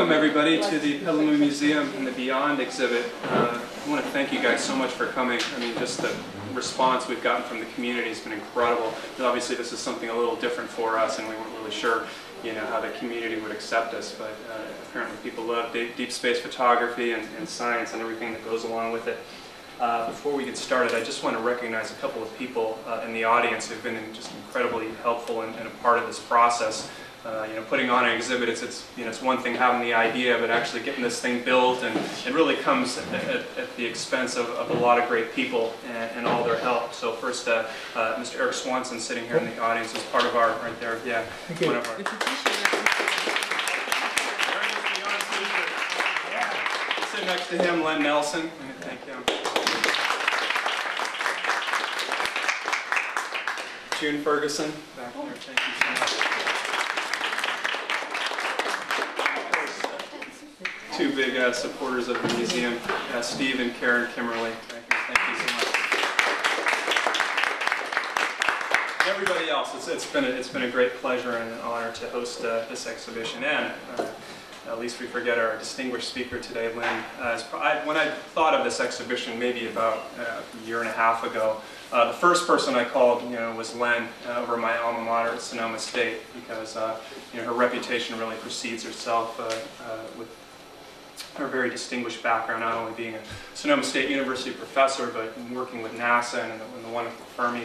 Welcome everybody to the Petaluma Museum and the Beyond exhibit. I want to thank you guys so much for coming. I mean, just the response we've gotten from the community has been incredible. Obviously this is something a little different for us and we weren't really sure how the community would accept us, but apparently people love deep space photography and science and everything that goes along with it. Before we get started, I just want to recognize a couple of people in the audience who've been just incredibly helpful and a part of this process. Putting on an exhibit, it's one thing having the idea, but actually getting this thing built, and it really comes at the expense of a lot of great people and all their help. So first, Mr. Eric Swanson sitting here in the audience is part of our, right there, yeah, one of our. Sit next to him, Lynn Nelson. Thank you. June Ferguson, back there, thank you so much. Two big supporters of the museum, Steve and Karen Kimmerly. Thank you so much. Everybody else, it's been a great pleasure and an honor to host this exhibition, and at least we forget our distinguished speaker today, Lynn. When I thought of this exhibition maybe about a year and a half ago, the first person I called was Lynn over my alma mater at Sonoma State, because her reputation really precedes herself with her very distinguished background, not only being a Sonoma State University professor, but working with NASA and the wonderful Fermi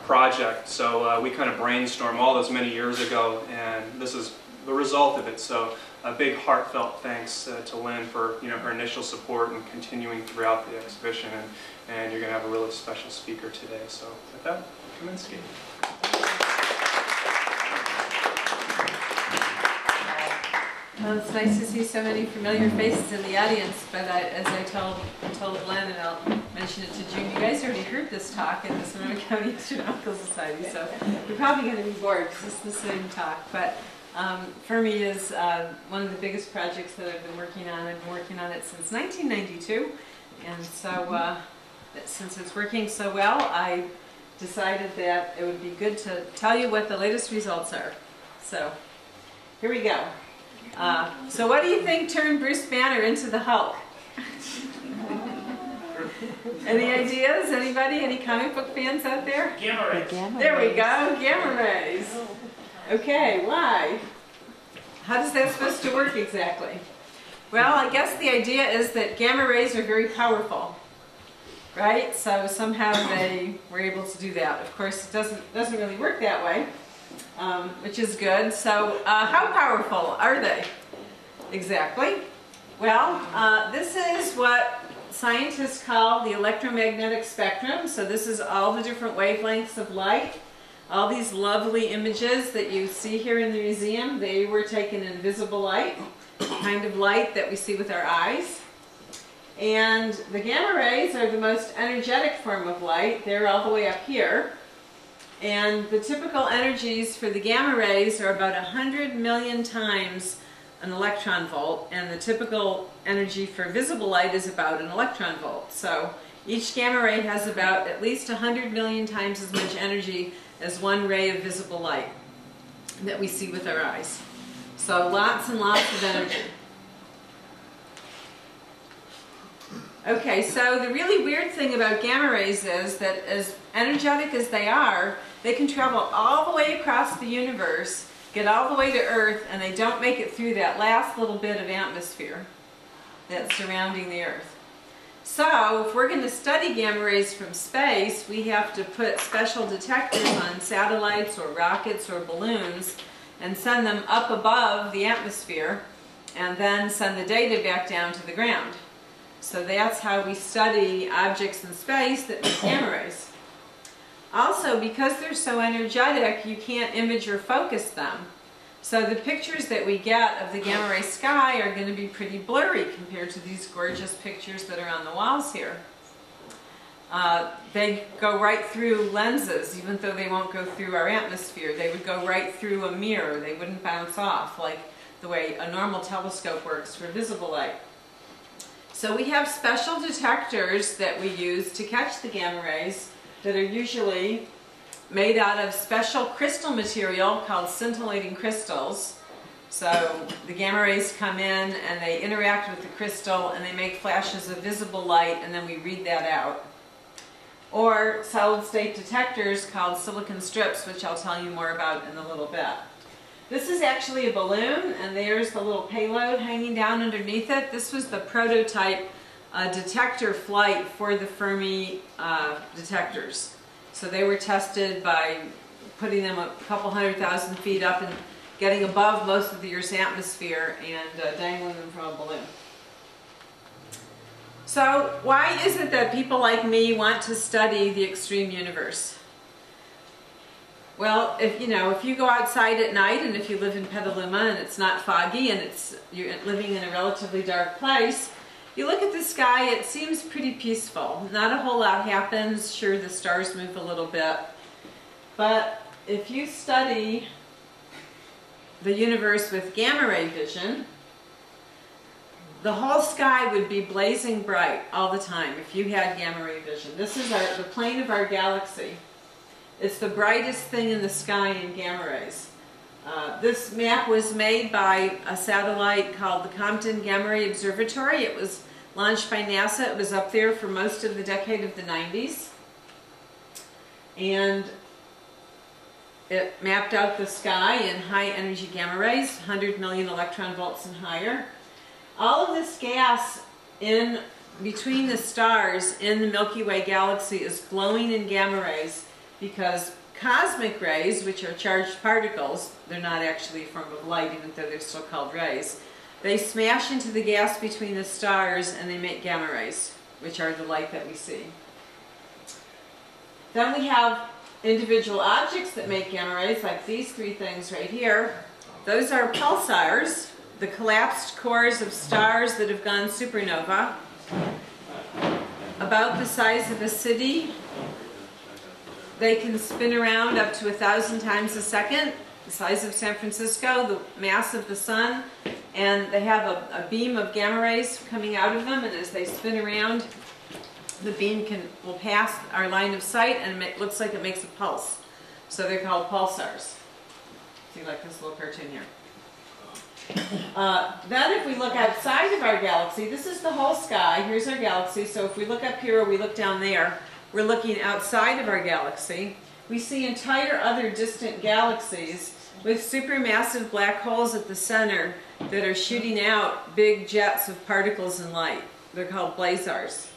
project. So we kind of brainstormed all those many years ago, and this is the result of it. So a big heartfelt thanks to Lynn for her initial support and continuing throughout the exhibition. And you're going to have a really special speaker today. So with that, Cominsky. Well, it's nice to see so many familiar faces in the audience, but as I told Glenn, and I'll mention it to June, you guys already heard this talk at the Sonoma County Astronomical Society, so you're probably going to be bored because it's the same talk. But Fermi is one of the biggest projects that I've been working on. I've been working on it since 1992, and so since it's working so well, I decided that it would be good to tell you what the latest results are. So here we go. So what do you think turned Bruce Banner into the Hulk? Any ideas? Anybody? Any comic book fans out there? Gamma rays. There we go, gamma rays. Okay, why? How is that supposed to work exactly? Well, I guess the idea is that gamma rays are very powerful, right? So somehow they were able to do that. Of course, it doesn't really work that way. Which is good. So how powerful are they exactly? Well, this is what scientists call the electromagnetic spectrum. So this is all the different wavelengths of light. All these lovely images that you see here in the museum, they were taken in visible light, the kind of light that we see with our eyes. And the gamma rays are the most energetic form of light. They're all the way up here. And the typical energies for the gamma rays are about 100 million times an electron volt, and the typical energy for visible light is about an electron volt. So each gamma ray has about at least 100 million times as much energy as one ray of visible light that we see with our eyes. So lots and lots of energy. Okay, so the really weird thing about gamma rays is that as energetic as they are, they can travel all the way across the universe, get all the way to Earth, and they don't make it through that last little bit of atmosphere that's surrounding the Earth. So if we're going to study gamma rays from space, we have to put special detectors on satellites or rockets or balloons and send them up above the atmosphere, and then send the data back down to the ground. So that's how we study objects in space that make gamma rays. Also, because they're so energetic, you can't image or focus them. So the pictures that we get of the gamma ray sky are going to be pretty blurry compared to these gorgeous pictures that are on the walls here. They go right through lenses, even though they won't go through our atmosphere. They would go right through a mirror. They wouldn't bounce off like the way a normal telescope works for visible light. So we have special detectors that we use to catch the gamma rays that are usually made out of special crystal material called scintillating crystals. So the gamma rays come in and they interact with the crystal and they make flashes of visible light, and then we read that out. Or solid state detectors called silicon strips, which I'll tell you more about in a little bit. This is actually a balloon, and there's the little payload hanging down underneath it. This was the prototype detector flight for the Fermi detectors. So they were tested by putting them a couple 100,000 feet up and getting above most of the Earth's atmosphere and dangling them from a balloon. So why is it that people like me want to study the extreme universe? Well, if you go outside at night, and if you live in Petaluma and it's not foggy and you're living in a relatively dark place, you look at the sky, it seems pretty peaceful. Not a whole lot happens. Sure, the stars move a little bit. But if you study the universe with gamma ray vision, the whole sky would be blazing bright all the time if you had gamma ray vision. This is the plane of our galaxy. It's the brightest thing in the sky in gamma rays. This map was made by a satellite called the Compton Gamma Ray Observatory. It was launched by NASA. It was up there for most of the decade of the 90s. And it mapped out the sky in high energy gamma rays, 100 million electron volts and higher. All of this gas in between the stars in the Milky Way galaxy is glowing in gamma rays because cosmic rays, which are charged particles, they're not actually a form of light even though they're still called rays, they smash into the gas between the stars and they make gamma rays, which are the light that we see. Then we have individual objects that make gamma rays, like these three things right here. Those are pulsars, the collapsed cores of stars that have gone supernova, about the size of a city. They can spin around up to 1,000 times a second, the size of San Francisco, the mass of the sun, and they have a beam of gamma rays coming out of them, and as they spin around, the beam will pass our line of sight, and it looks like it makes a pulse. So they're called pulsars. See, like this little cartoon here. Then if we look outside of our galaxy, this is the whole sky. Here's our galaxy. So if we look up here or we look down there, we're looking outside of our galaxy. We see entire other distant galaxies with supermassive black holes at the center that are shooting out big jets of particles and light. They're called blazars.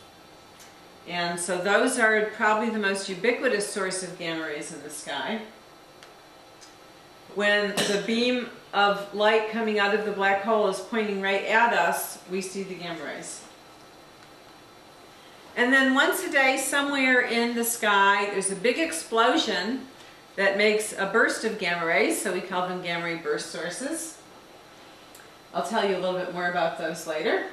And so those are probably the most ubiquitous source of gamma rays in the sky. When the beam of light coming out of the black hole is pointing right at us, we see the gamma rays. And then once a day, somewhere in the sky, there's a big explosion that makes a burst of gamma rays, so we call them gamma ray burst sources. I'll tell you a little bit more about those later.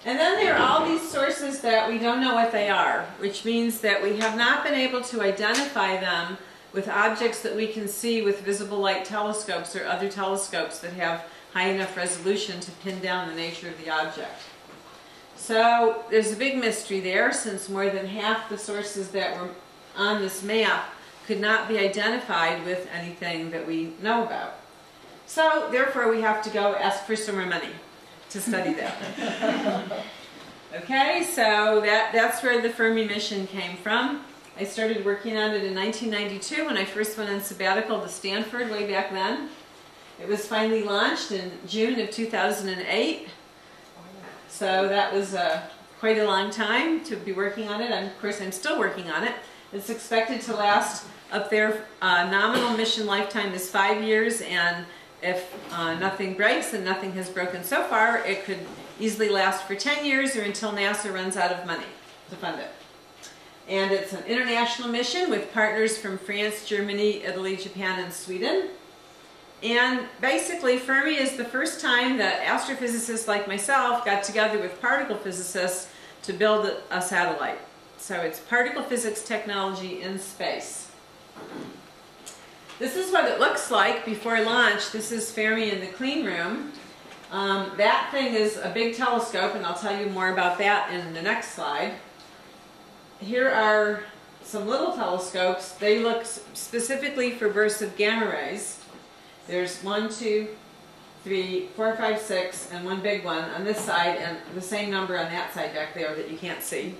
And then there are all these sources that we don't know what they are, which means that we have not been able to identify them with objects that we can see with visible light telescopes or other telescopes that have high enough resolution to pin down the nature of the object. So there's a big mystery there, since more than half the sources that were on this map could not be identified with anything that we know about. So therefore we have to go ask for some more money to study that. Okay, so that's where the Fermi mission came from. I started working on it in 1992 when I first went on sabbatical to Stanford way back then. It was finally launched in June of 2008. So that was quite a long time to be working on it, and of course I'm still working on it. It's expected to last up there, nominal mission lifetime is 5 years, and if nothing breaks, and nothing has broken so far, it could easily last for 10 years or until NASA runs out of money to fund it. And it's an international mission with partners from France, Germany, Italy, Japan, and Sweden. And basically, Fermi is the first time that astrophysicists like myself got together with particle physicists to build a satellite. So it's particle physics technology in space. This is what it looks like before launch. This is Fermi in the clean room. That thing is a big telescope, and I'll tell you more about that in the next slide. Here are some little telescopes. They look specifically for bursts of gamma rays. There's 1, 2, 3, 4, 5, 6, and one big one on this side, and the same number on that side back there that you can't see.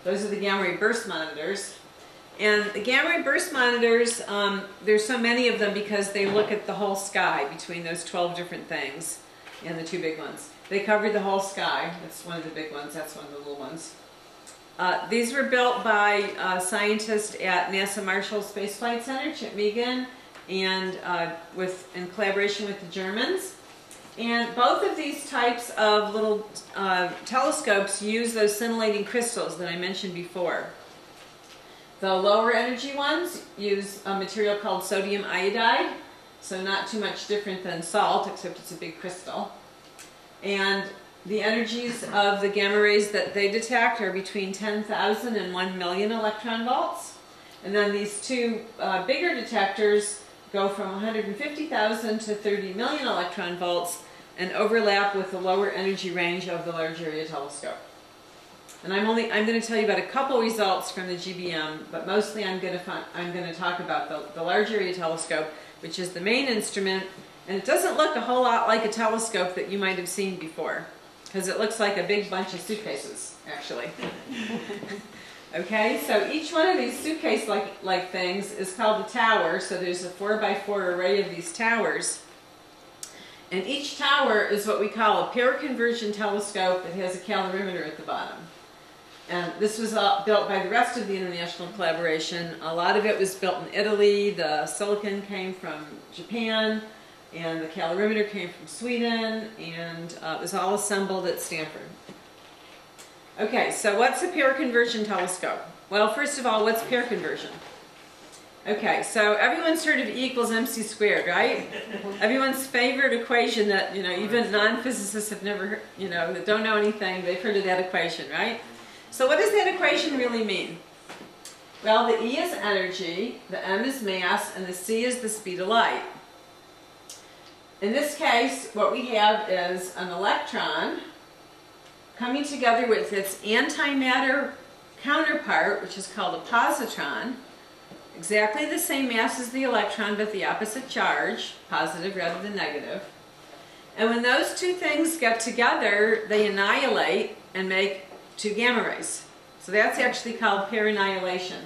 Those are the gamma ray burst monitors. And the gamma ray burst monitors, there's so many of them because they look at the whole sky between those 12 different things and the two big ones. They cover the whole sky. That's one of the big ones. That's one of the little ones. These were built by scientists at NASA Marshall Space Flight Center, Chip Megan, and in collaboration with the Germans. And both of these types of little telescopes use those scintillating crystals that I mentioned before. The lower energy ones use a material called sodium iodide, so not too much different than salt, except it's a big crystal. And the energies of the gamma rays that they detect are between 10,000 and 1 million electron volts. And then these two bigger detectors go from 150,000 to 30 million electron volts and overlap with the lower energy range of the large area telescope. And I'm going to tell you about a couple results from the GBM, but mostly I'm going to talk about the large area telescope, which is the main instrument. And it doesn't look a whole lot like a telescope that you might have seen before, because it looks like a big bunch of suitcases, actually. Okay, so each one of these suitcase-like things is called a tower. So there's a 4x4 array of these towers. And each tower is what we call a pair conversion telescope that has a calorimeter at the bottom. And this was built by the rest of the international collaboration. A lot of it was built in Italy. The silicon came from Japan, and the calorimeter came from Sweden, and it was all assembled at Stanford. Okay, so what's a pair conversion telescope? Well, first of all, what's pair conversion? Okay, so everyone's heard of E equals mc squared, right? Everyone's favorite equation that, even non-physicists have never heard, that don't know anything, they've heard of that equation, right? So what does that equation really mean? Well, the E is energy, the m is mass, and the c is the speed of light. In this case, what we have is an electron coming together with its antimatter counterpart, which is called a positron, exactly the same mass as the electron, but the opposite charge, positive rather than negative. And when those two things get together, they annihilate and make two gamma rays. So that's actually called pair annihilation.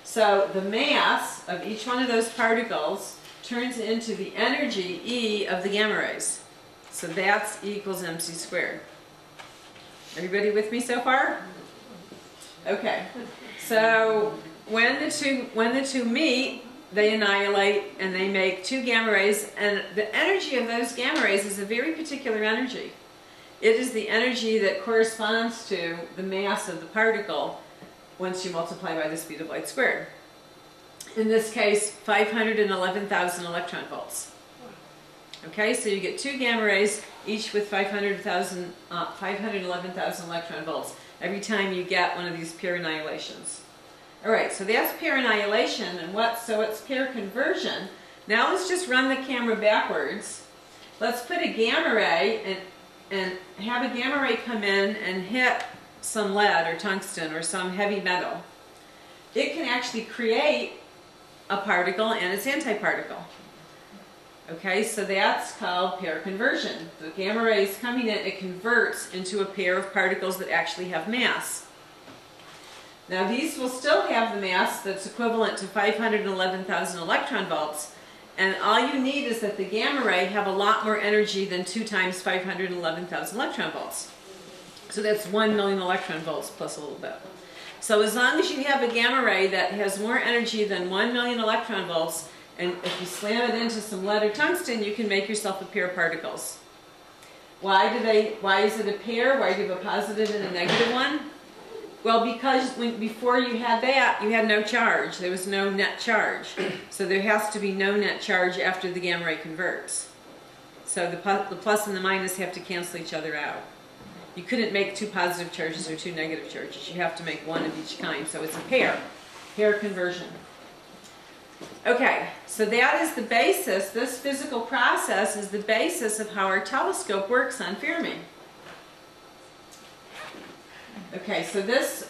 So the mass of each one of those particles turns into the energy E of the gamma rays. So that's E equals mc squared. Everybody with me so far? Okay. So when the two meet, they annihilate and they make two gamma rays, and the energy of those gamma rays is a very particular energy. It is the energy that corresponds to the mass of the particle once you multiply by the speed of light squared. In this case, 511,000 electron volts. Okay, so you get two gamma rays, each with 511,000 electron volts, every time you get one of these pair annihilations. All right, so that's pair annihilation, and what's pair conversion? Now let's just run the camera backwards. Let's put a gamma ray and have a gamma ray come in and hit some lead or tungsten or some heavy metal. It can actually create a particle and its antiparticle. Okay, so that's called pair conversion. The gamma ray is coming in, it converts into a pair of particles that actually have mass. Now these will still have the mass that's equivalent to 511,000 electron volts, and all you need is that the gamma ray have a lot more energy than 2 times 511,000 electron volts. So that's 1 million electron volts plus a little bit. So as long as you have a gamma ray that has more energy than 1 million electron volts, and if you slam it into some lead or tungsten, you can make yourself a pair of particles. Why is it a pair? Why do you have a positive and a negative one? Well, because before you had that, you had no charge. There was no net charge. So there has to be no net charge after the gamma ray converts. So the plus and the minus have to cancel each other out. You couldn't make 2 positive charges or 2 negative charges. You have to make 1 of each kind. So it's a pair conversion. Okay, so that is the basis. This physical process is the basis of how our telescope works on Fermi. Okay, so this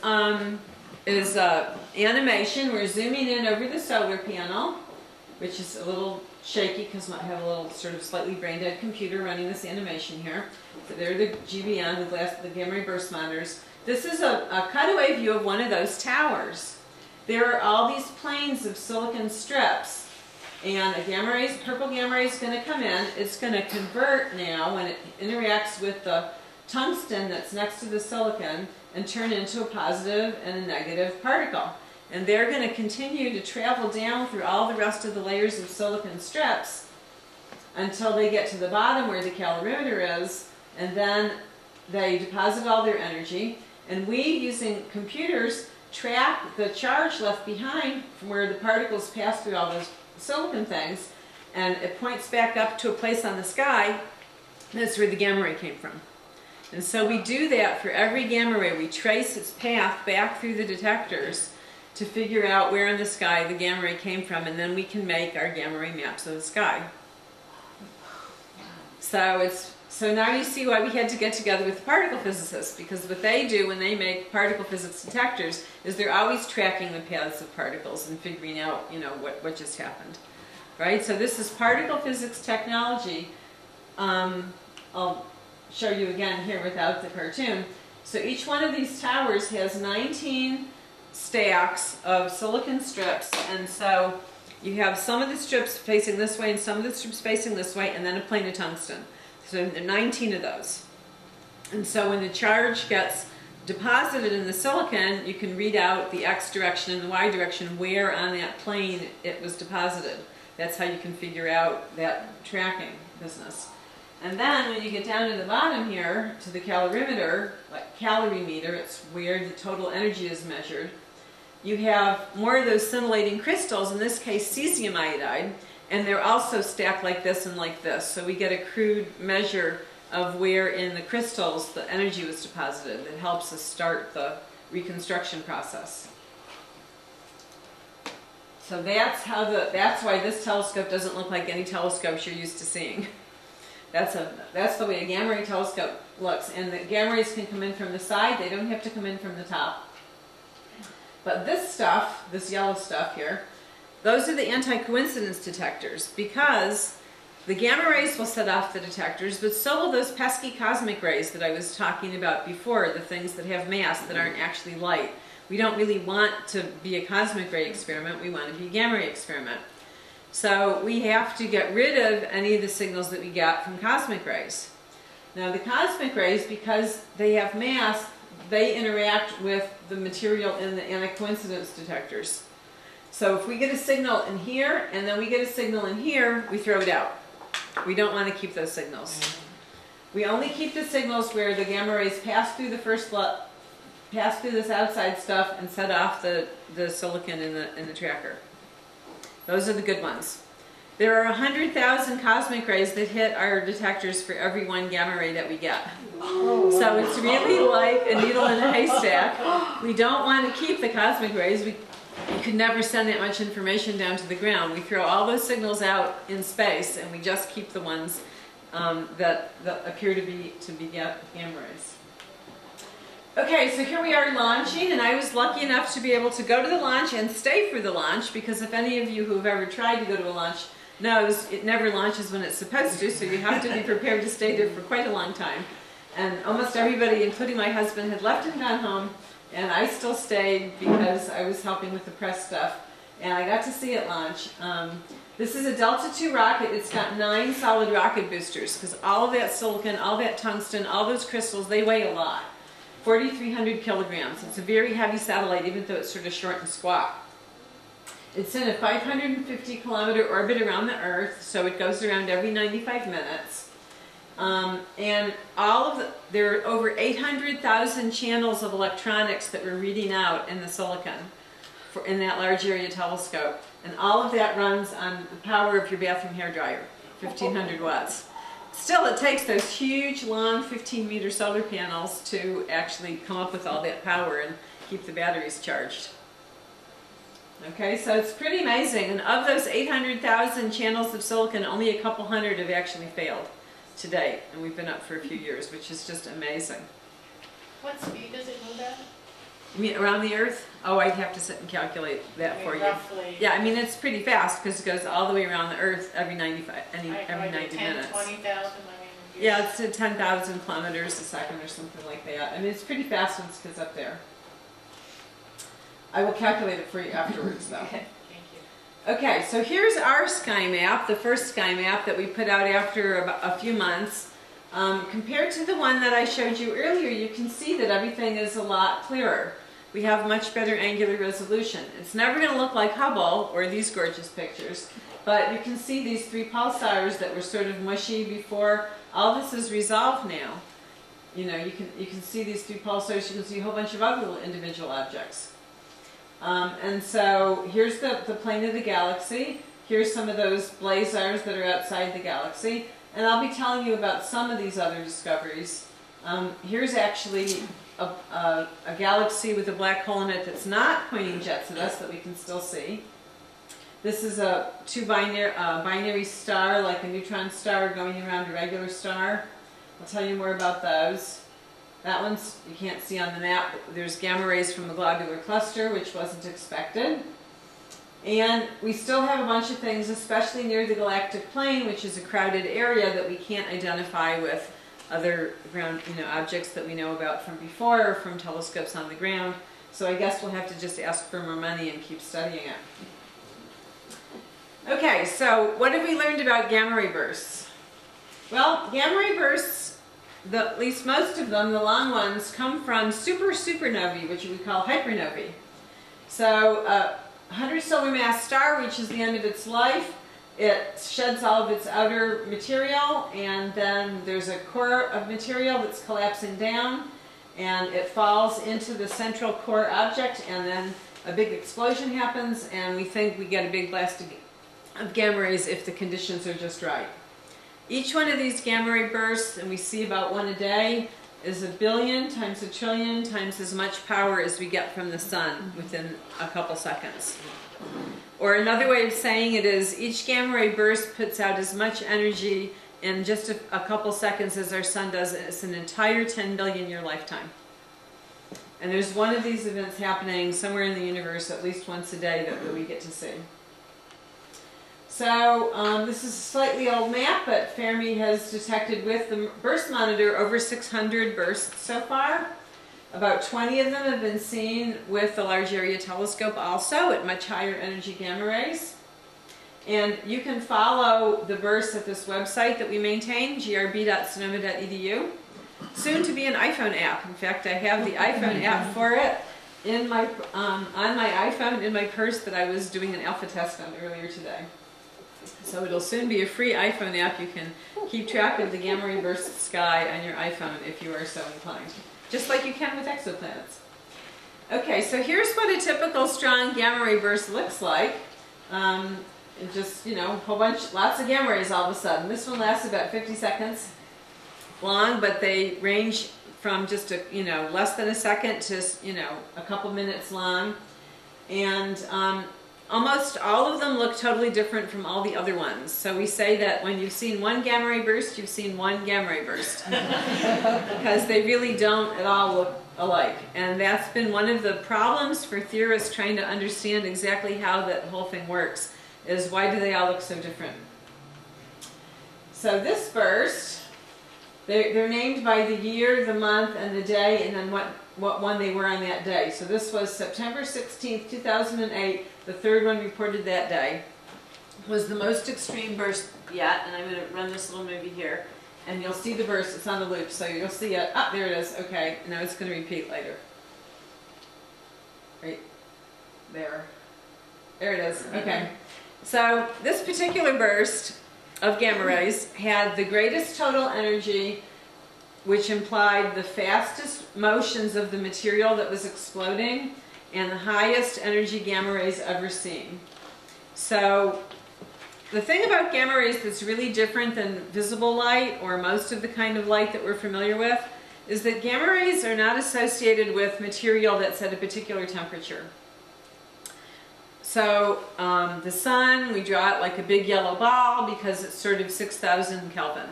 is animation. We're zooming in over the solar panel, which is a little shaky because I have a little sort of slightly brain-dead computer running this animation here. So there are the GBM, the gamma ray burst monitors. This is a cutaway view of one of those towers. There are all these planes of silicon strips, and a purple gamma ray is going to come in. It's going to convert now when it interacts with the tungsten that's next to the silicon and turn into a positive and a negative particle. And they're going to continue to travel down through all the rest of the layers of silicon strips until they get to the bottom where the calorimeter is, and then they deposit all their energy. And we, using computers, track the charge left behind from where the particles pass through all those silicon things, and it points back up to a place on the sky. That's where the gamma ray came from. And so we do that for every gamma ray. We trace its path back through the detectors to figure out where in the sky the gamma ray came from, and then we can make our gamma ray maps of the sky. So now you see why we had to get together with the particle physicists, because what they do when they make particle physics detectors is they're always tracking the paths of particles and figuring out, you know, what just happened. Right? So this is particle physics technology. I'll show you again here without the cartoon. So each one of these towers has 19 stacks of silicon strips, and so you have some of the strips facing this way and some of the strips facing this way, and then a plane of tungsten. So there are 19 of those. And so when the charge gets deposited in the silicon, you can read out the x direction and the y direction where on that plane it was deposited. That's how you can figure out that tracking business. And then when you get down to the bottom here, to the calorimeter, like calorimeter, it's where the total energy is measured, you have more of those scintillating crystals, in this case cesium iodide, and they're also stacked like this and like this. So we get a crude measure of where in the crystals the energy was deposited. That helps us start the reconstruction process. So that's why this telescope doesn't look like any telescopes you're used to seeing. That's the way a gamma ray telescope looks, and the gamma rays can come in from the side. They don't have to come in from the top. But this stuff, this yellow stuff here, those are the anti-coincidence detectors, because the gamma rays will set off the detectors, but so will those pesky cosmic rays that I was talking about before, the things that have mass that aren't actually light. We don't really want to be a cosmic ray experiment, we want to be a gamma ray experiment. So we have to get rid of any of the signals that we get from cosmic rays. Now the cosmic rays, because they have mass, they interact with the material in the anti-coincidence detectors. So if we get a signal in here, and then we get a signal in here, we throw it out. We don't want to keep those signals. We only keep the signals where the gamma rays pass through the pass through this outside stuff and set off the silicon in the tracker. Those are the good ones. There are 100,000 cosmic rays that hit our detectors for every one gamma ray that we get. So it's really like a needle in a haystack. We don't want to keep the cosmic rays. We could never send that much information down to the ground. We throw all those signals out in space, and we just keep the ones that appear to be gamma rays. Okay, so here we are launching, and I was lucky enough to be able to go to the launch and stay for the launch, because if any of you who have ever tried to go to a launch knows it never launches when it's supposed to, so you have to be prepared to stay there for quite a long time. And almost everybody, including my husband, had left and gone home, and I still stayed because I was helping with the press stuff, and I got to see it launch. This is a Delta II rocket. It's got 9 solid rocket boosters, because all of that silicon, all that tungsten, all those crystals, they weigh a lot. 4,300 kilograms. It's a very heavy satellite, even though it's sort of short and squat. It's in a 550 kilometer orbit around the Earth, so it goes around every 95 minutes. And there are over 800,000 channels of electronics that we're reading out in the silicon in that large area telescope. And all of that runs on the power of your bathroom hairdryer, 1,500 watts. Still, it takes those huge, long, 15-meter solar panels to actually come up with all that power and keep the batteries charged. Okay, so it's pretty amazing. And of those 800,000 channels of silicon, only a couple hundred have actually failed to date. And we've been up for a few years, which is just amazing. What speed does it move at? You mean around the Earth? Oh, I'd have to sit and calculate that for you. Roughly. Yeah, I mean it's pretty fast because it goes all the way around the Earth every 90 Like 90 10, minutes. 20,000, I mean. Yeah, it's at 10,000 kilometers a second or something like that. I mean it's pretty fast once it gets up there. I will calculate it for you afterwards though. Okay, thank you. Okay, so here's our sky map, the first sky map that we put out after about a few months. Compared to the one that I showed you earlier, you can see that everything is a lot clearer. We have much better angular resolution. It's never going to look like Hubble or these gorgeous pictures, but you can see these 3 pulsars that were sort of mushy before. All this is resolved now. You know, you can see these 3 pulsars. You can see a whole bunch of other little individual objects. And so here's the plane of the galaxy. Here's some of those blazars that are outside the galaxy. And I'll be telling you about some of these other discoveries. Here's actually a galaxy with a black hole in it that's not pointing jets at us that we can still see. This is a binary star, like a neutron star going around a regular star. I'll tell you more about those. That one's, you can't see on the map, but there's gamma rays from a globular cluster, which wasn't expected. And we still have a bunch of things, especially near the galactic plane, which is a crowded area that we can't identify with other ground, objects that we know about from before or from telescopes on the ground. So I guess we'll have to just ask for more money and keep studying it. Okay, so what have we learned about gamma ray bursts? Well, gamma ray bursts, at least most of them, the long ones, come from supernovae, which we call hypernovae. So 100 solar mass star reaches the end of its life. It sheds all of its outer material, and then there's a core of material that's collapsing down, and it falls into the central core object, and then a big explosion happens, and we think we get a big blast of gamma rays if the conditions are just right. Each one of these gamma ray bursts, and we see about one a day, is 1 billion times 1 trillion times as much power as we get from the sun within a couple seconds. Or another way of saying it is each gamma ray burst puts out as much energy in just a couple seconds as our sun does. It's an entire 10 billion year lifetime. And there's one of these events happening somewhere in the universe at least once a day that we get to see. So this is a slightly old map, but Fermi has detected with the burst monitor over 600 bursts so far. About 20 of them have been seen with the Large Area Telescope also at much higher energy gamma rays. And you can follow the bursts at this website that we maintain, grb.sonoma.edu. Soon to be an iPhone app. In fact, I have the iPhone app for it in my, on my iPhone in my purse that I was doing an alpha test on earlier today. So it'll soon be a free iPhone app. You can keep track of the gamma ray burst sky on your iPhone if you are so inclined. Just like you can with exoplanets. Okay, so here's what a typical strong gamma ray burst looks like. Just, lots of gamma rays all of a sudden. This one lasts about 50 seconds long, but they range from just less than a second to, a couple minutes long. And almost all of them look totally different from all the other ones. So we say that when you've seen one gamma ray burst, you've seen one gamma ray burst. Because they really don't at all look alike. And that's been one of the problems for theorists trying to understand exactly how that whole thing works, is why do they all look so different? So this burst, they're named by the year, the month, and the day, and then what one they were on that day. So this was September 16th, 2008. The third one reported that day. Was the most extreme burst yet, and I'm going to run this little movie here, and you'll see the burst. It's on the loop, so you'll see it. Ah, there it is. Okay, now it's going to repeat later. Right there. There it is. Okay. So this particular burst of gamma rays had the greatest total energy, which implied the fastest motions of the material that was exploding and the highest energy gamma rays ever seen. So the thing about gamma rays that's really different than visible light or most of the kind of light that we're familiar with is that gamma rays are not associated with material that's at a particular temperature. So the sun, we draw it like a big yellow ball because it's sort of 6,000 Kelvin,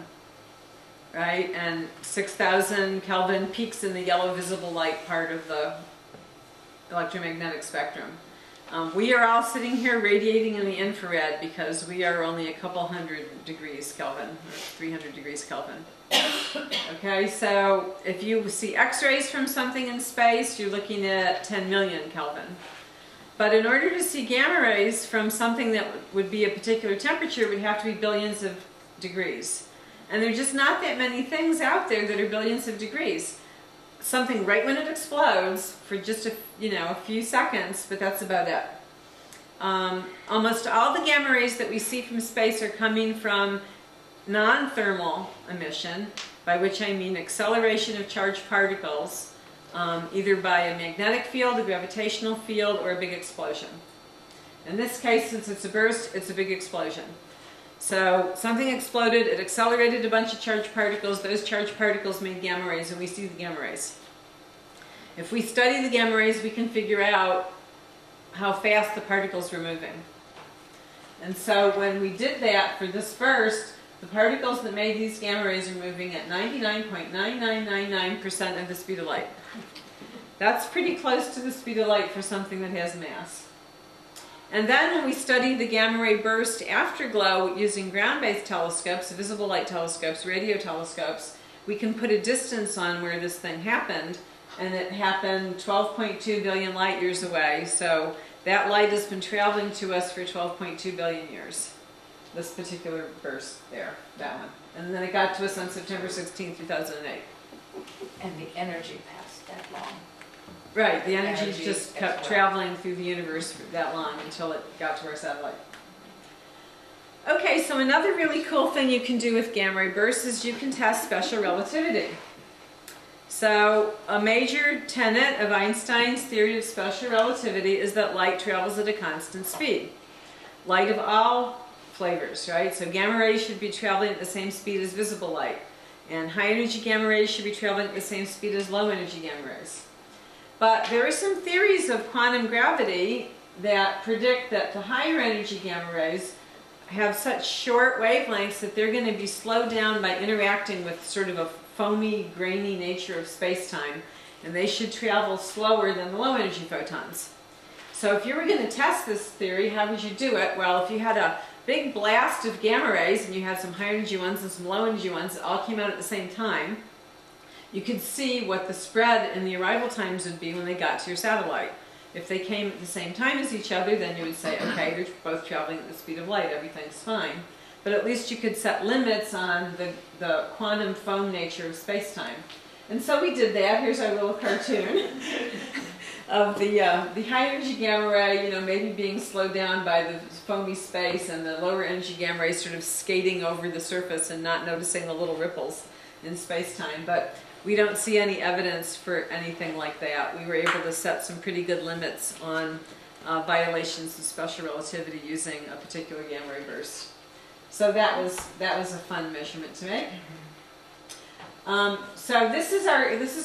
right? And 6,000 Kelvin peaks in the yellow visible light part of the electromagnetic spectrum. We are all sitting here radiating in the infrared because we are only a couple hundred degrees Kelvin, or 300 degrees Kelvin. Okay, so if you see X-rays from something in space, you're looking at 10 million Kelvin. But in order to see gamma rays from something that would be a particular temperature, it would have to be billions of degrees. And there are just not that many things out there that are billions of degrees. Something right when it explodes for just a few seconds, but that's about it. Almost all the gamma rays that we see from space are coming from non-thermal emission, by which I mean acceleration of charged particles, either by a magnetic field, a gravitational field, or a big explosion. In this case, since it's a burst, it's a big explosion. So something exploded, it accelerated a bunch of charged particles, those charged particles made gamma rays, and we see the gamma rays. If we study the gamma rays, we can figure out how fast the particles were moving. And so when we did that for this burst, the particles that made these gamma rays are moving at 99.9999% of the speed of light. That's pretty close to the speed of light for something that has mass. And then when we study the gamma ray burst afterglow using ground-based telescopes, visible light telescopes, radio telescopes, we can put a distance on where this thing happened, and it happened 12.2 billion light years away. So that light has been traveling to us for 12.2 billion years. This particular burst there, that one. And then it got to us on September 16, 2008. And the energy passed that long. Right, the energy just kept traveling through the universe for that long until it got to our satellite. Okay, so another really cool thing you can do with gamma ray bursts is you can test special relativity. So a major tenet of Einstein's theory of special relativity is that light travels at a constant speed. Light of all flavors, right? So gamma rays should be traveling at the same speed as visible light. And high energy gamma rays should be traveling at the same speed as low energy gamma rays. But there are some theories of quantum gravity that predict that the higher energy gamma rays have such short wavelengths that they're going to be slowed down by interacting with sort of a foamy, grainy nature of space-time, and they should travel slower than the low energy photons. So if you were going to test this theory, how would you do it? Well, if you had a big blast of gamma rays and you had some high energy ones and some low energy ones that all came out at the same time, you could see what the spread in the arrival times would be when they got to your satellite. If they came at the same time as each other, then you would say, okay, they're both traveling at the speed of light, everything's fine. But at least you could set limits on the quantum foam nature of space-time. And so we did that. Here's our little cartoon of the high energy gamma ray, maybe being slowed down by the foamy space, and the lower energy gamma ray sort of skating over the surface and not noticing the little ripples in space-time. But we don't see any evidence for anything like that. We were able to set some pretty good limits on violations of special relativity using a particular gamma ray burst. So that was a fun measurement to make. So this is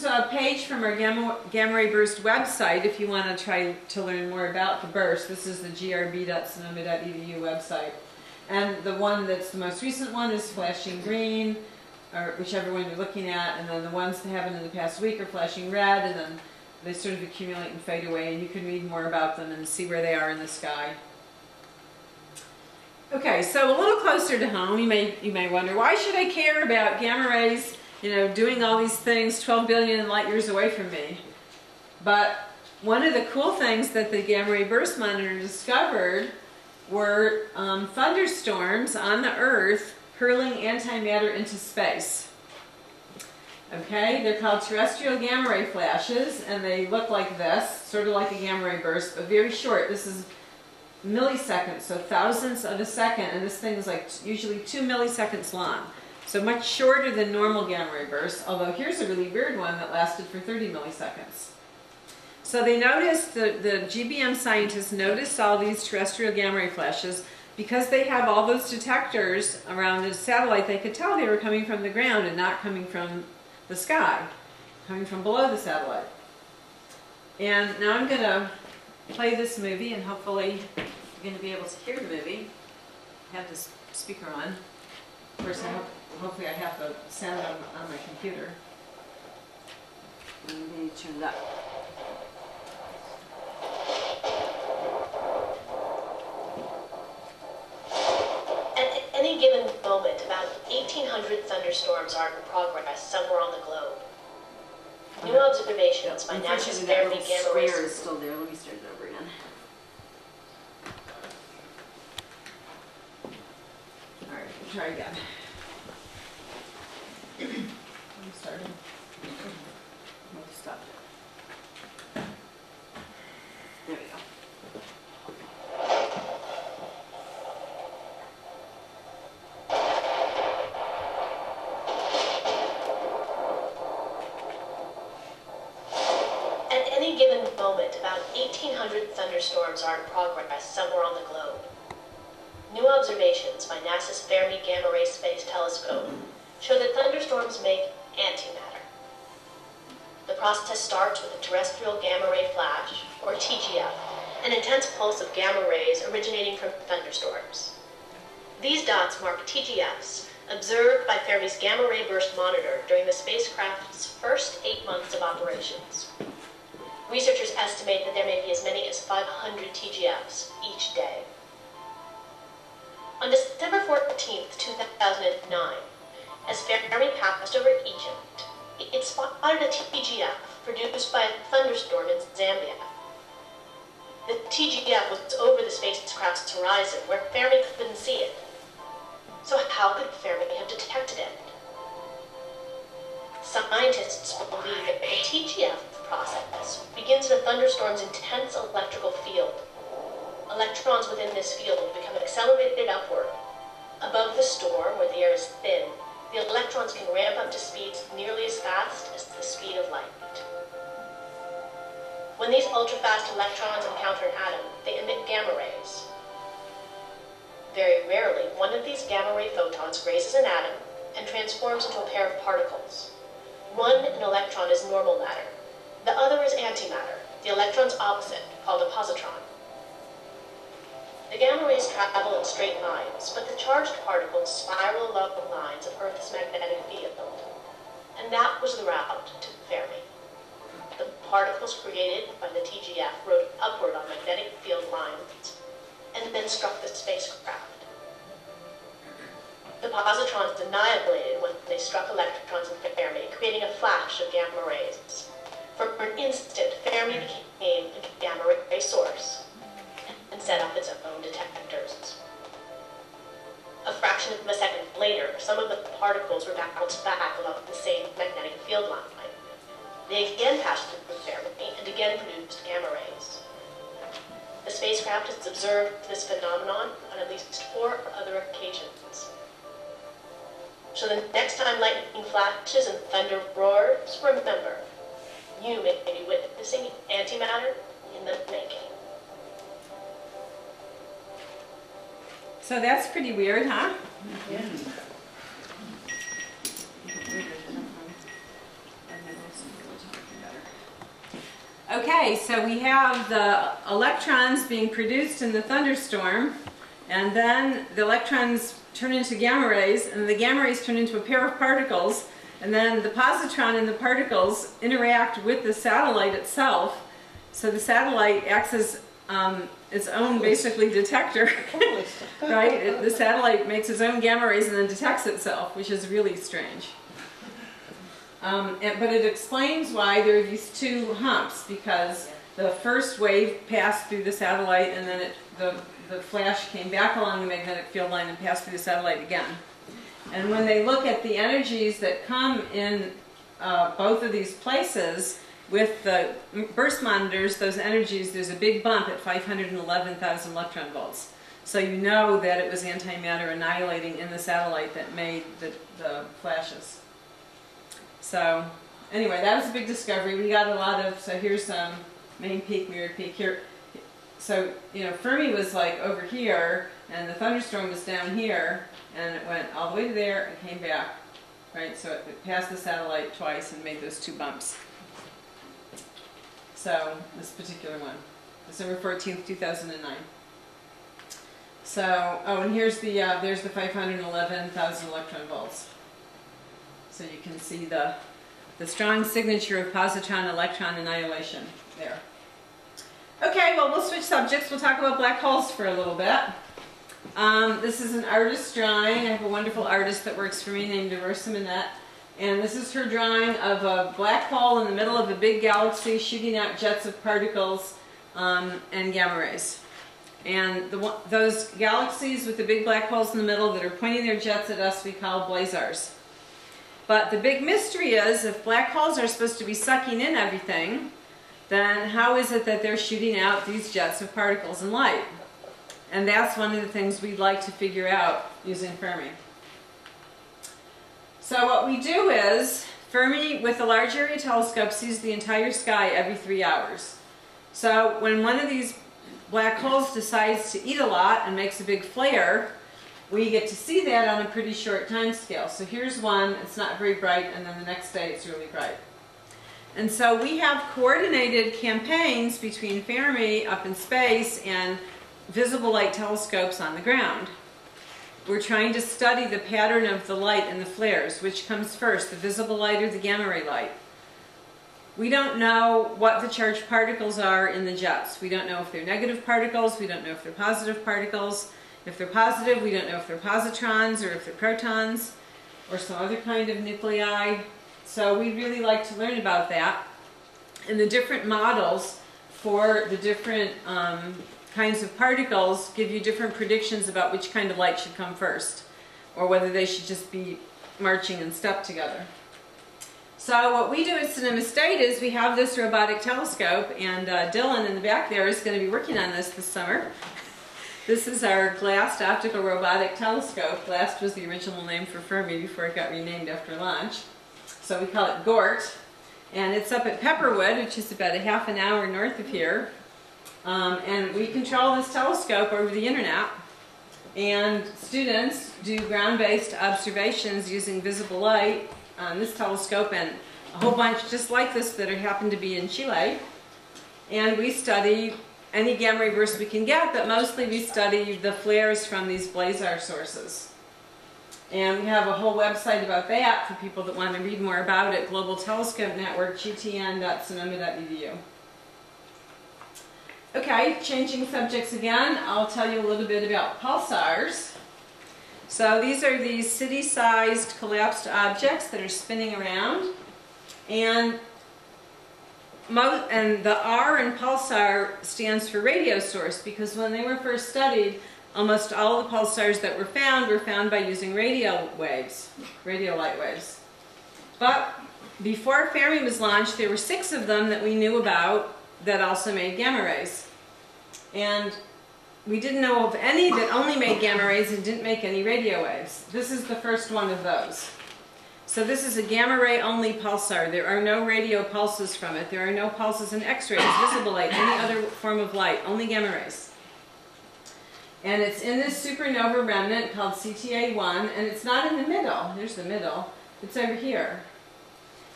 a page from our gamma ray burst website if you want to try to learn more about the burst. This is the grb.sonoma.edu website. And the one that's the most recent one is flashing green, or whichever one you're looking at, and then the ones that happened in the past week are flashing red, and then they sort of accumulate and fade away, and you can read more about them and see where they are in the sky. Okay, so a little closer to home, you may wonder, why should I care about gamma rays, doing all these things 12 billion light years away from me? But one of the cool things that the gamma ray burst monitor discovered were thunderstorms on the Earth hurling antimatter into space. Okay, they're called terrestrial gamma ray flashes, and they look like this, sort of like a gamma ray burst, but very short. This is milliseconds, so thousandths of a second, and this thing is like usually 2 milliseconds long. So much shorter than normal gamma ray bursts, although here's a really weird one that lasted for 30 milliseconds. So they noticed, the GBM scientists noticed all these terrestrial gamma ray flashes. Because they have all those detectors around the satellite, they could tell they were coming from the ground and not coming from the sky, coming from below the satellite. And now I'm going to play this movie, and hopefully you're going to be able to hear the movie. I have this speaker on. Of course, hopefully I have the sound on my computer. I'm going to turn it up. thunderstorms are in progress somewhere on the globe. New observations by NASA's Fermi gamma ray square is still there. Let me start it over again. All right, we'll try again. I'm starting. We'll stop it. There we go. At any given moment, about 1,800 thunderstorms are in progress somewhere on the globe. New observations by NASA's Fermi Gamma Ray Space Telescope show that thunderstorms make antimatter. The process starts with a terrestrial gamma ray flash, or TGF, an intense pulse of gamma rays originating from thunderstorms. These dots mark TGFs observed by Fermi's gamma ray burst monitor during the spacecraft's first 8 months of operations. Researchers estimate that there may be as many as 500 TGFs each day. On December 14, 2009, as Fermi passed over Egypt, it spotted a TGF produced by a thunderstorm in Zambia. The TGF was over the spacecraft's horizon, where Fermi couldn't see it. So how could Fermi have detected it? Scientists believe that the TGF process begins in a thunderstorm's intense electrical field. Electrons within this field become accelerated upward. Above the storm, where the air is thin, the electrons can ramp up to speeds nearly as fast as the speed of light. When these ultra-fast electrons encounter an atom, they emit gamma rays. Very rarely, one of these gamma ray photons grazes an atom and transforms into a pair of particles. One, an electron, is normal matter. The other is antimatter, the electron's opposite, called a positron. The gamma rays travel in straight lines, but the charged particles spiral along the lines of Earth's magnetic field. And that was the route to Fermi. The particles created by the TGF rode upward on magnetic field lines, and then struck the spacecraft. The positrons annihilated when they struck electrons in Fermi, creating a flash of gamma rays. For an instant, Fermi became a gamma ray source and set up its own detectors. A fraction of a second later, some of the particles were bounced back along the same magnetic field line. They again passed through Fermi and again produced gamma rays. The spacecraft has observed this phenomenon on at least 4 other occasions. So the next time lightning flashes and thunder roars, remember, you may be witnessing antimatter in the making. So that's pretty weird, huh? Yeah. Okay, so we have the electrons being produced in the thunderstorm, and then the electrons turn into gamma rays, and the gamma rays turn into a pair of particles, and then the positron and the particles interact with the satellite itself, so the satellite acts as its own basically detector, right? The satellite makes its own gamma rays and then detects itself, which is really strange. But it explains why there are these 2 humps, because the first wave passed through the satellite, and then the flash came back along the magnetic field line and passed through the satellite again. And when they look at the energies that come in both of these places, with the burst monitors, those energies, there's a big bump at 511,000 electron volts. So you know that it was antimatter annihilating in the satellite that made the flashes. So anyway, that was a big discovery. We got a lot of, so here's main peak, mirror peak here. So, you know, Fermi was like over here, and the thunderstorm was down here, and it went all the way to there and came back, right? So it passed the satellite twice and made those 2 bumps. So this particular one, December 14th, 2009. So, oh, and here's the, there's the 511,000 electron volts. So you can see the strong signature of positron-electron annihilation there. Okay, well, we'll switch subjects. We'll talk about black holes for a little bit. This is an artist drawing. I have a wonderful artist that works for me named Rosa Minette. And this is her drawing of a black hole in the middle of a big galaxy shooting out jets of particles and gamma rays. And those galaxies with the big black holes in the middle that are pointing their jets at us we call blazars. But the big mystery is, if black holes are supposed to be sucking in everything, then how is it that they're shooting out these jets of particles and light? And that's one of the things we'd like to figure out using Fermi. So what we do is, Fermi with a large area telescope sees the entire sky every 3 hours. So when one of these black holes decides to eat a lot and makes a big flare, we get to see that on a pretty short time scale. So here's one, it's not very bright, and then the next day it's really bright. And so we have coordinated campaigns between Fermi up in space and visible light telescopes on the ground. We're trying to study the pattern of the light and the flares. Which comes first, the visible light or the gamma ray light? We don't know what the charged particles are in the jets. We don't know if they're negative particles, we don't know if they're positive particles. If they're positive, we don't know if they're positrons or if they're protons or some other kind of nuclei. So we'd really like to learn about that. And the different models for the different kinds of particles give you different predictions about which kind of light should come first, or whether they should just be marching in step together. So what we do at Sonoma State is we have this robotic telescope, and Dylan in the back there is going to be working on this summer. This is our GLAST optical robotic telescope. GLAST was the original name for Fermi before it got renamed after launch. So we call it GORT. And it's up at Pepperwood, which is about a half an hour north of here. And we control this telescope over the internet. And students do ground-based observations using visible light on this telescope and a whole bunch just like this that happen to be in Chile. And we study any gamma ray burst we can get, but mostly we study the flares from these blazar sources. And we have a whole website about that for people that want to read more about it, Global Telescope Network, gtn.sonoma.edu. Okay, changing subjects again, I'll tell you a little bit about pulsars. So these are these city-sized collapsed objects that are spinning around. And the R in pulsar stands for radio source, because when they were first studied, almost all of the pulsars that were found by using radio waves, radio light waves. But before Fermi was launched, there were 6 of them that we knew about that also made gamma rays. And we didn't know of any that only made gamma rays and didn't make any radio waves. This is the first one of those. So this is a gamma ray only pulsar. There are no radio pulses from it. There are no pulses in X-rays, visible light, any other form of light, only gamma rays. And it's in this supernova remnant called CTA1, and it's not in the middle. Here's the middle. It's over here.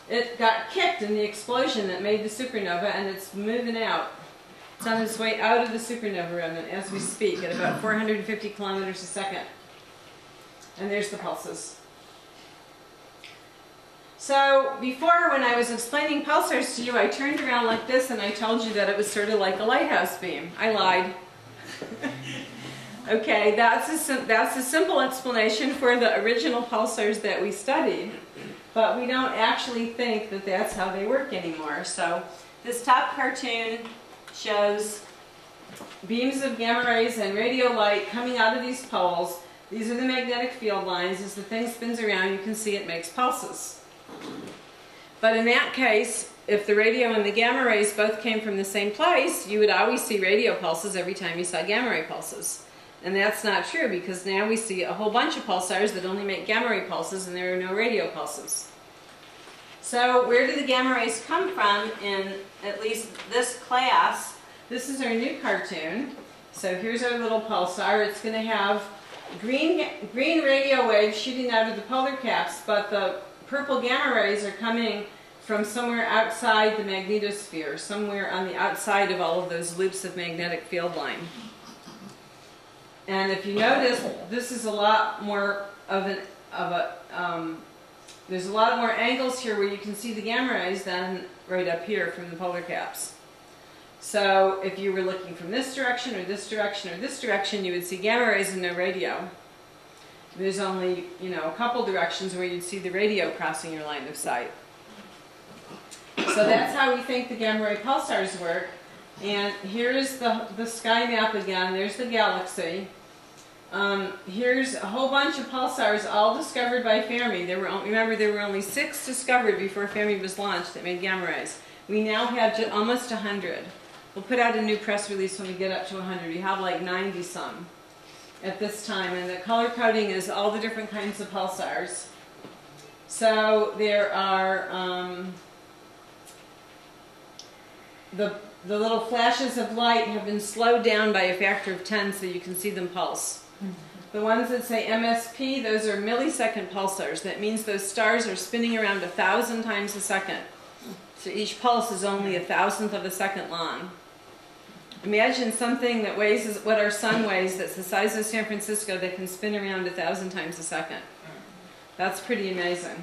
It got kicked in the explosion that made the supernova, and it's moving out. It's on its way out of the supernova remnant as we speak at about 450 kilometers a second. And there's the pulses. So before, when I was explaining pulsars to you, I turned around like this and I told you that it was sort of like a lighthouse beam. I lied. Okay, that's a simple explanation for the original pulsars that we studied, but we don't actually think that that's how they work anymore. So this top cartoon shows beams of gamma rays and radio light coming out of these poles. These are the magnetic field lines. As the thing spins around, you can see it makes pulses. But in that case, if the radio and the gamma rays both came from the same place, you would always see radio pulses every time you saw gamma ray pulses. And that's not true, because now we see a whole bunch of pulsars that only make gamma ray pulses and there are no radio pulses. So where do the gamma rays come from in at least this class? This is our new cartoon. So here's our little pulsar. It's going to have green radio waves shooting out of the polar caps, but the purple gamma rays are coming from somewhere outside the magnetosphere, somewhere on the outside of all of those loops of magnetic field line. And if you notice, this is a lot more there's a lot more angles here where you can see the gamma rays than right up here from the polar caps. So if you were looking from this direction or this direction or this direction, you would see gamma rays and no radio. There's only, a couple directions where you'd see the radio crossing your line of sight. So that's how we think the gamma ray pulsars work. And here's the sky map again. There's the galaxy. Here's a whole bunch of pulsars, all discovered by Fermi. Remember, there were only 6 discovered before Fermi was launched that made gamma rays. We now have almost 100. We'll put out a new press release when we get up to 100. We have like 90 some at this time, and the color coding is all the different kinds of pulsars. So there are the little flashes of light have been slowed down by a factor of 10 so you can see them pulse. The ones that say MSP, those are millisecond pulsars. That means those stars are spinning around 1,000 times a second. So each pulse is only 1,000th of a second long. Imagine something that weighs what our sun weighs, that's the size of San Francisco, that can spin around 1,000 times a second. That's pretty amazing.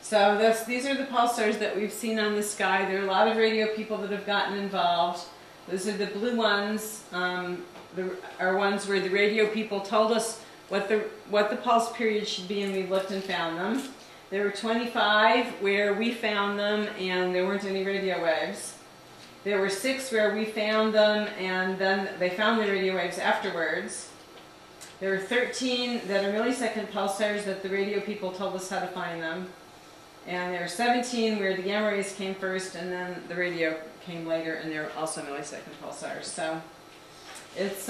So these are the pulsars that we've seen on the sky. There are a lot of radio people that have gotten involved. Those are the blue ones, are ones where the radio people told us what the pulse period should be, and we looked and found them. There were 25 where we found them and there weren't any radio waves. There were 6 where we found them and then they found the radio waves afterwards. There were 13 that are millisecond pulsars that the radio people told us how to find them. And there are 17 where the gamma rays came first and then the radio came later, and they're also millisecond pulsars. So it's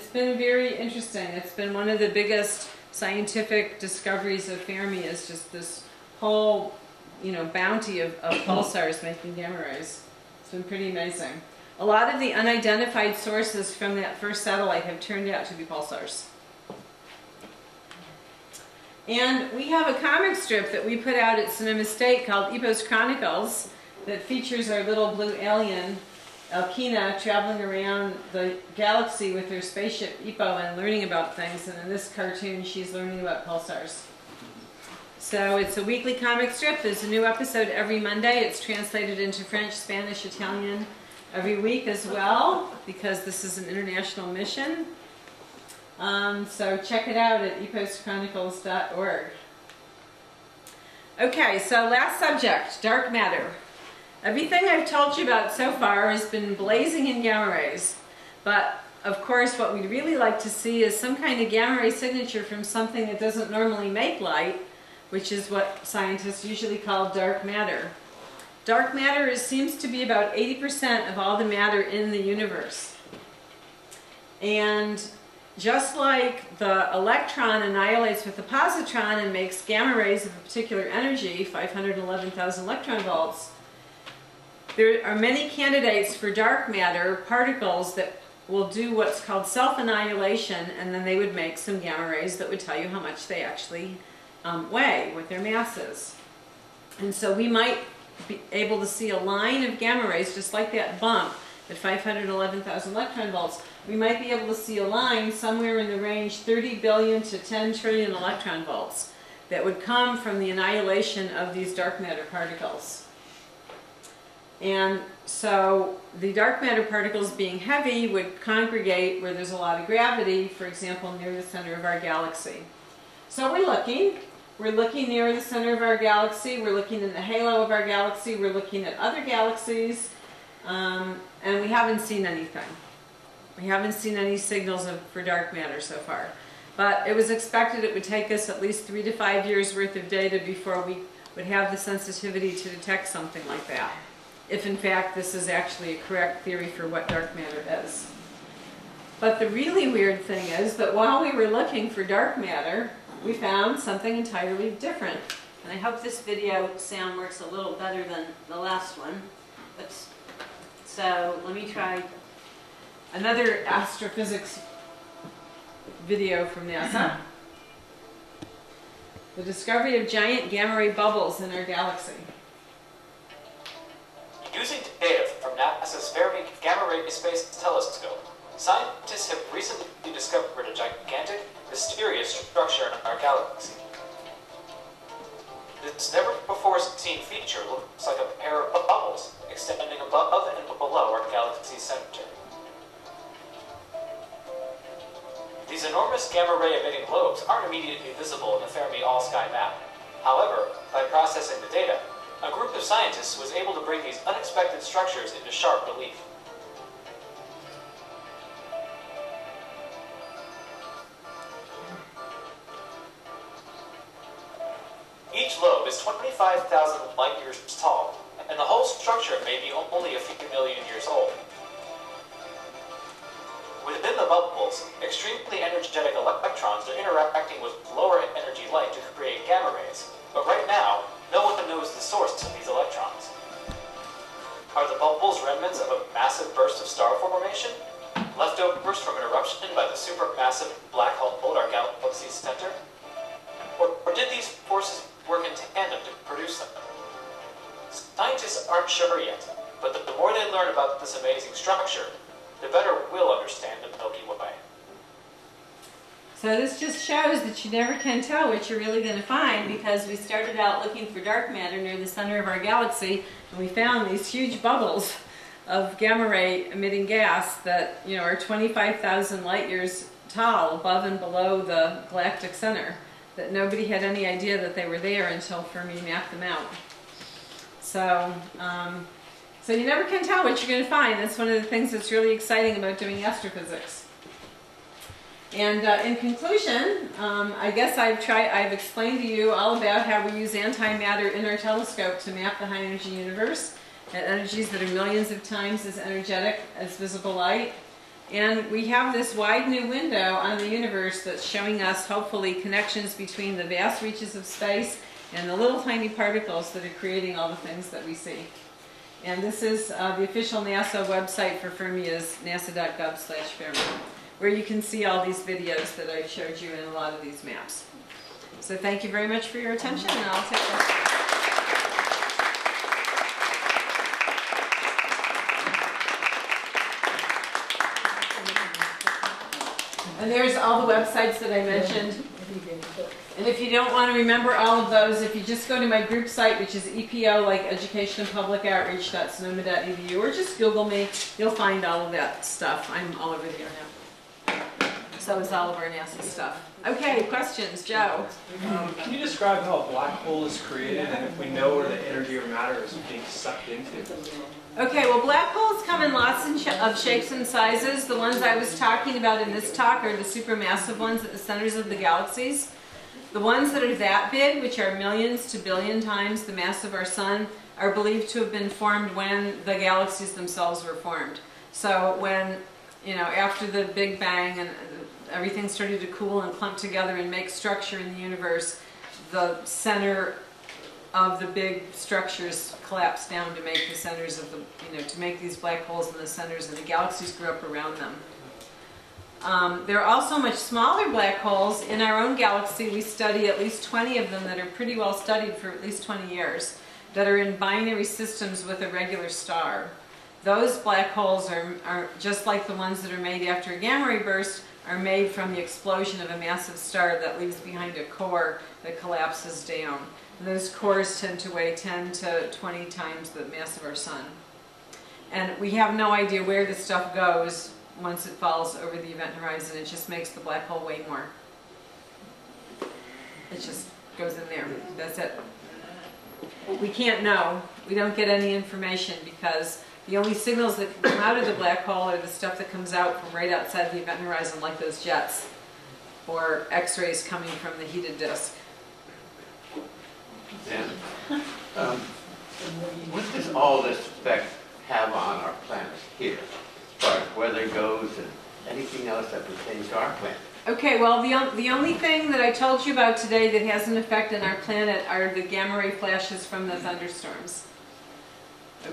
been very interesting. It's been one of the biggest scientific discoveries of Fermi, is just this whole, bounty of pulsars making gamma rays. It's been pretty amazing. A lot of the unidentified sources from that first satellite have turned out to be pulsars. And we have a comic strip that we put out at Sonoma State called Epos Chronicles that features our little blue alien, Elkina, traveling around the galaxy with her spaceship Epo and learning about things. And in this cartoon, she's learning about pulsars. So it's a weekly comic strip. There's a new episode every Monday. It's translated into French, Spanish, Italian every week as well, because this is an international mission. So check it out at eposchronicles.org. Okay, so last subject, dark matter. Everything I've told you about so far has been blazing in gamma rays, but of course what we'd really like to see is some kind of gamma ray signature from something that doesn't normally make light, which is what scientists usually call dark matter. Dark matter seems to be about 80% of all the matter in the universe. And just like the electron annihilates with the positron and makes gamma rays of a particular energy, 511,000 electron volts, there are many candidates for dark matter particles that will do what's called self-annihilation, and then they would make some gamma rays that would tell you how much they actually weigh, what their mass is. And so we might be able to see a line of gamma rays, just like that bump at 511,000 electron volts. We might be able to see a line somewhere in the range 30 billion to 10 trillion electron volts that would come from the annihilation of these dark matter particles. And so the dark matter particles, being heavy, would congregate where there's a lot of gravity, for example, near the center of our galaxy. So we're looking near the center of our galaxy, we're looking in the halo of our galaxy, we're looking at other galaxies, and we haven't seen anything. We haven't seen any signals for dark matter so far. But it was expected it would take us at least 3 to 5 years worth of data before we would have the sensitivity to detect something like that, if in fact this is actually a correct theory for what dark matter is. But the really weird thing is that while we were looking for dark matter, we found something entirely different. And I hope this video sound works a little better than the last one. So let me try another astrophysics video from NASA. The discovery of giant gamma ray bubbles in our galaxy. Using data from NASA's Fermi Gamma Ray Space Telescope, scientists have recently discovered a gigantic, mysterious structure in our galaxy. This never-before-seen feature looks like a pair of bubbles extending above and below our galaxy's center. These enormous gamma-ray emitting globes aren't immediately visible in the Fermi all-sky map. However, by processing the data, a group of scientists was able to bring these unexpected structures into sharp relief. Each lobe is 25,000 light years tall, and the whole structure may be only a few million years old. Within the bubbles, extremely energetic electrons are interacting with lower energy light to create gamma rays, but right now, no one knows the source of these electrons. Are the bubbles remnants of a massive burst of star formation? Leftovers from an eruption by the supermassive black hole at our galaxy's center? Or did these forces work in tandem to produce them? Scientists aren't sure yet, but the more they learn about this amazing structure, the better we'll understand the Milky Way. So this just shows that you never can tell what you're really going to find, because we started out looking for dark matter near the center of our galaxy, and we found these huge bubbles of gamma ray emitting gas that, you know, are 25,000 light years tall above and below the galactic center, that nobody had any idea that they were there until Fermi mapped them out. So, so you never can tell what you're going to find. That's one of the things that's really exciting about doing astrophysics. And in conclusion, I guess I've explained to you all about how we use antimatter in our telescope to map the high energy universe at energies that are millions of times as energetic as visible light. And we have this wide new window on the universe that's showing us, hopefully, connections between the vast reaches of space and the little tiny particles that are creating all the things that we see. And this is the official NASA website for Fermi is nasa.gov/Fermi, where you can see all these videos that I showed you in a lot of these maps. So thank you very much for your attention, and I'll take questions. And there's all the websites that I mentioned. And if you don't want to remember all of those, if you just go to my group site, which is EPO, like Education and Public Outreach.sonoma.edu, or just Google me, you'll find all of that stuff. I'm all over here now. So is all of our NASA stuff. Okay, questions, Joe? Can you describe how a black hole is created, and if we know where the energy or matter is being sucked into? Okay, well, black holes come in lots of shapes and sizes. The ones I was talking about in this talk are the supermassive ones at the centers of the galaxies. The ones that are that big, which are millions to billion times the mass of our sun, are believed to have been formed when the galaxies themselves were formed. So when, you know, after the Big Bang and everything started to cool and clump together and make structure in the universe, the center of the big structures collapsed down to make the centers of the, you know, to make these black holes in the centers, and the galaxies grew up around them. There are also much smaller black holes. In our own galaxy, we study at least 20 of them that are pretty well studied for at least 20 years, that are in binary systems with a regular star. Those black holes are just like the ones that are made after a gamma ray burst, are made from the explosion of a massive star that leaves behind a core that collapses down. And those cores tend to weigh 10 to 20 times the mass of our sun. And we have no idea where this stuff goes once it falls over the event horizon. It just makes the black hole weigh more. It just goes in there. That's it. We can't know. We don't get any information because the only signals that come out of the black hole are the stuff that comes out from right outside the event horizon, like those jets, or X-rays coming from the heated disk. And what does all this effect have on our planet here, as far as weather goes and anything else that pertains to our planet? Okay, well, the only thing that I told you about today that has an effect on our planet are the gamma ray flashes from the thunderstorms.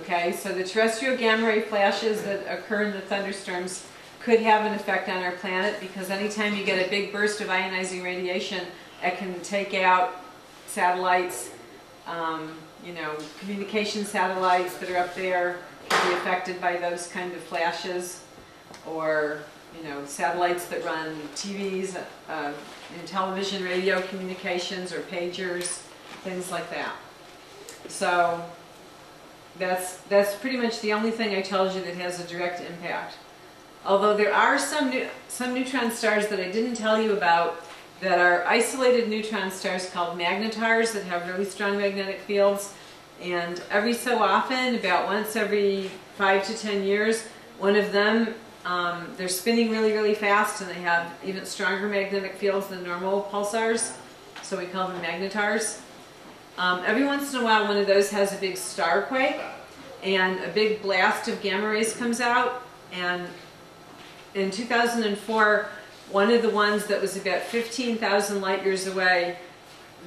Okay, so the terrestrial gamma ray flashes that occur in the thunderstorms could have an effect on our planet, because anytime you get a big burst of ionizing radiation, it can take out satellites, you know, communication satellites that are up there can be affected by those kind of flashes, or, you know, satellites that run TVs, and television, radio communications, or pagers. things like that. So that's pretty much the only thing I told you that has a direct impact. Although there are some neutron stars that I didn't tell you about that are isolated neutron stars called magnetars that have really strong magnetic fields. And every so often, about once every 5 to 10 years, one of them, they're spinning really, really fast and they have even stronger magnetic fields than normal pulsars. So we call them magnetars. Every once in a while, one of those has a big star quake and a big blast of gamma rays comes out. And in 2004, one of the ones that was about 15,000 light years away,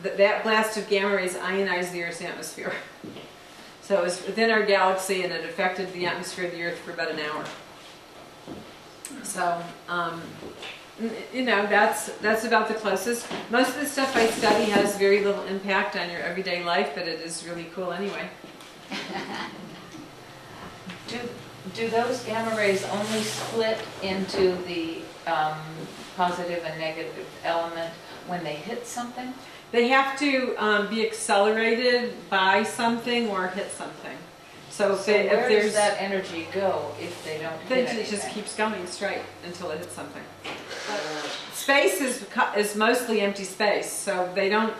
that blast of gamma rays ionized the Earth's atmosphere. So it was within our galaxy and it affected the atmosphere of the Earth for about an hour. So, you know, that's about the closest. Most of the stuff I study has very little impact on your everyday life, but it is really cool anyway. Do those gamma rays only split into the positive and negative element when they hit something? They have to be accelerated by something or hit something. So if where there's does that energy go if they don't hit anything? it just keeps going straight until it hits something. Space is mostly empty space, so they don't.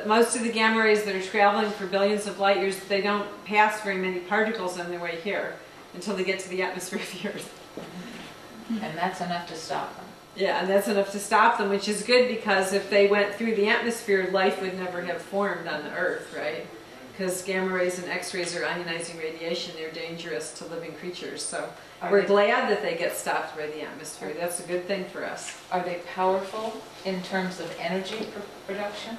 Most of the gamma rays that are traveling for billions of light years, they don't pass very many particles on their way here until they get to the atmosphere of the Earth. And that's enough to stop them. Yeah, and that's enough to stop them, which is good because if they went through the atmosphere, life would never have formed on the Earth, right? Because gamma rays and X-rays are ionizing radiation. They're dangerous to living creatures. So we're glad that they get stopped by the atmosphere. That's a good thing for us. Are they powerful in terms of energy production?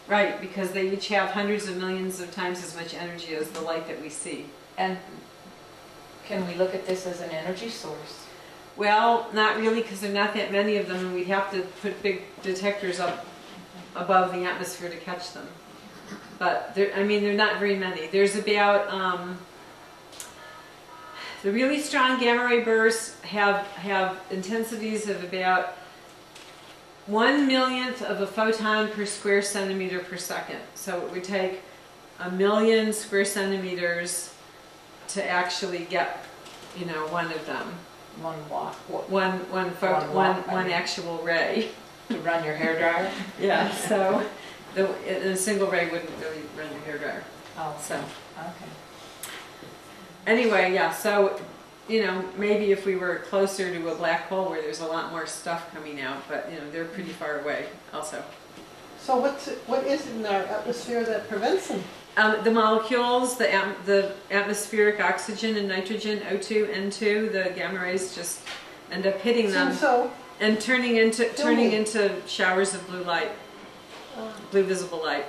Right, because they each have hundreds of millions of times as much energy as the light that we see. And can we look at this as an energy source? Well, not really, because there are not that many of them, and we'd have to put big detectors up above the atmosphere to catch them. But I mean, there are not very many. There's about the really strong gamma ray bursts have intensities of about 1/1,000,000th of a photon per square centimeter per second. So it would take 1,000,000 square centimeters to actually get, you know, one of them. One actual ray. To run your hairdryer? Yeah, so a single ray wouldn't really run your hairdryer. Oh, so. Okay. Anyway, yeah, so, you know, maybe if we were closer to a black hole where there's a lot more stuff coming out, but, you know, they're pretty far away also. So what is it in our atmosphere that prevents them? The molecules, the atmospheric oxygen and nitrogen, O2, N2, the gamma rays just end up hitting them and turning into showers of blue light, blue visible light.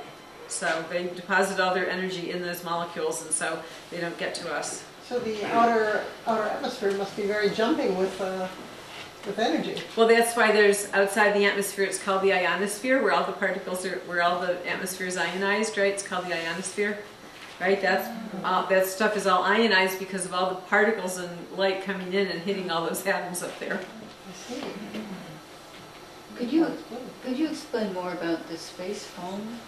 So they deposit all their energy in those molecules, and so they don't get to us. So the outer atmosphere must be very jumping with energy. Well, that's why there's outside the atmosphere. It's called the ionosphere, where all the particles are, where all the atmosphere is ionized. Right? It's called the ionosphere. Right? That stuff is all ionized because of all the particles and light coming in and hitting all those atoms up there. I see. Could you explain more about the space foam?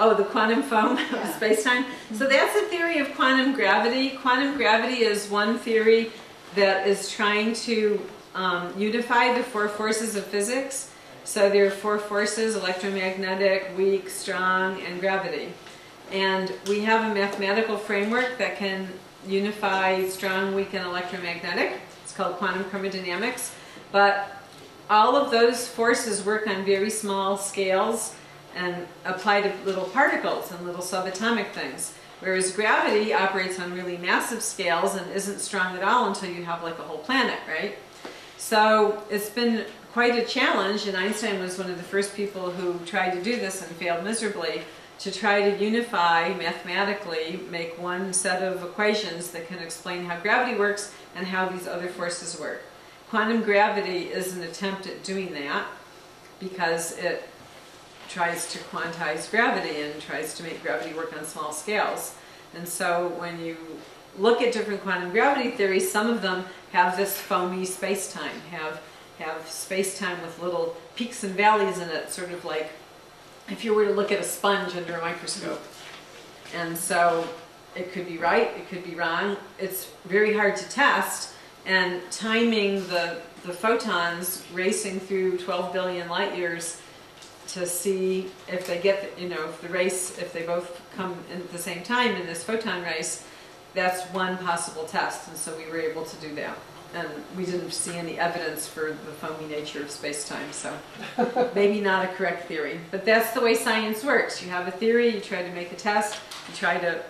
Oh, the quantum foam of space-time. So that's a theory of quantum gravity. Quantum gravity is one theory that is trying to unify the four forces of physics. So there are four forces: electromagnetic, weak, strong, and gravity. And we have a mathematical framework that can unify strong, weak, and electromagnetic. It's called quantum chromodynamics. But all of those forces work on very small scales and apply to little particles and little subatomic things. Whereas gravity operates on really massive scales and isn't strong at all until you have like a whole planet, right? So it's been quite a challenge, and Einstein was one of the first people who tried to do this and failed miserably, to try to unify mathematically, make one set of equations that can explain how gravity works and how these other forces work. Quantum gravity is an attempt at doing that because it tries to quantize gravity and tries to make gravity work on small scales. And so when you look at different quantum gravity theories, some of them have this foamy space-time, have space-time with little peaks and valleys in it, sort of like if you were to look at a sponge under a microscope. And so it could be right, it could be wrong. It's very hard to test, and timing the photons racing through 12 billion light years to see if they get, if they both come in at the same time in this photon race, that's one possible test. And so we were able to do that. And we didn't see any evidence for the foamy nature of space-time, so maybe not a correct theory. But that's the way science works. You have a theory, you try to make a test, you try to,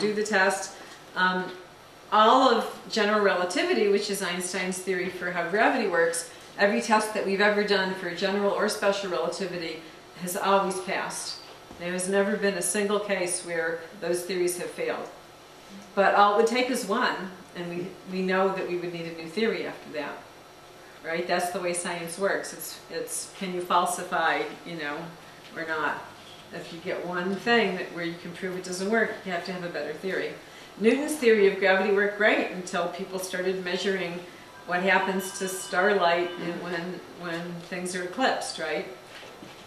do the test. All of general relativity, which is Einstein's theory for how gravity works, every test that we've ever done for general or special relativity has always passed. There has never been a single case where those theories have failed. But all it would take is one, and we know that we would need a new theory after that, right? That's the way science works. It's can you falsify, or not? If you get one thing where you can prove it doesn't work, you have to have a better theory. Newton's theory of gravity worked great until people started measuring what happens to starlight when things are eclipsed, right?